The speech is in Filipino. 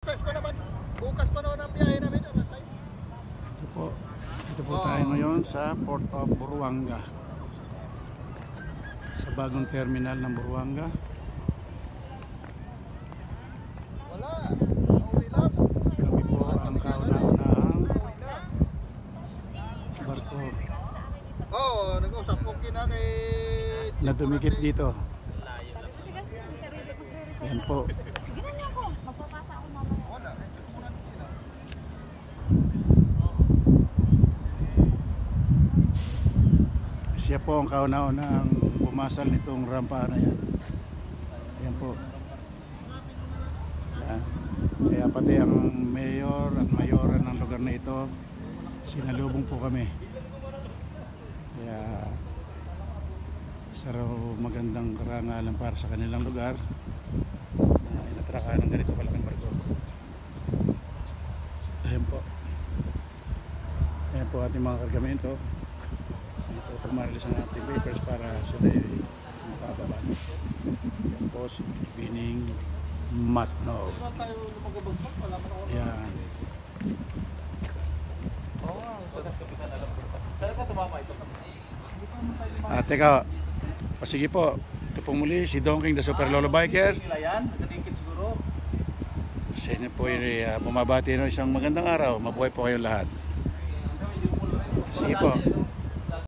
Size pa naman, bukas pa naman ang biyahe namin, ano size? Ito po tayo ngayon sa Port of Buruanga, sa bagong terminal ng Buruanga. Wala, uuwi lang. Kami po ang kauna-unahang barko nag-usap po kina kay na dumikit dito. Yan po. Wala, Siya po ang kauna-unahang pumasal nitong rampa na yan. Yan po. Yan. Kaya pati ang mayor at mayora ng lugar na ito, sinalubong po kami. Kaya isa raw magandang karangalan para sa kanilang lugar na inatrakan ng ganito kalaking barko. Ayan po. Ayan po ating mga kargamento. Ito tumarilis ang ating papers para sila ay makababa. Ayan po si Pining Matnog. Ayan. Teka, sige po, ito pong muli si Don King the Super Lolo Biker. Sa inyo po bumabati ng isang magandang araw. Mabuhay po kayong lahat. Sige po.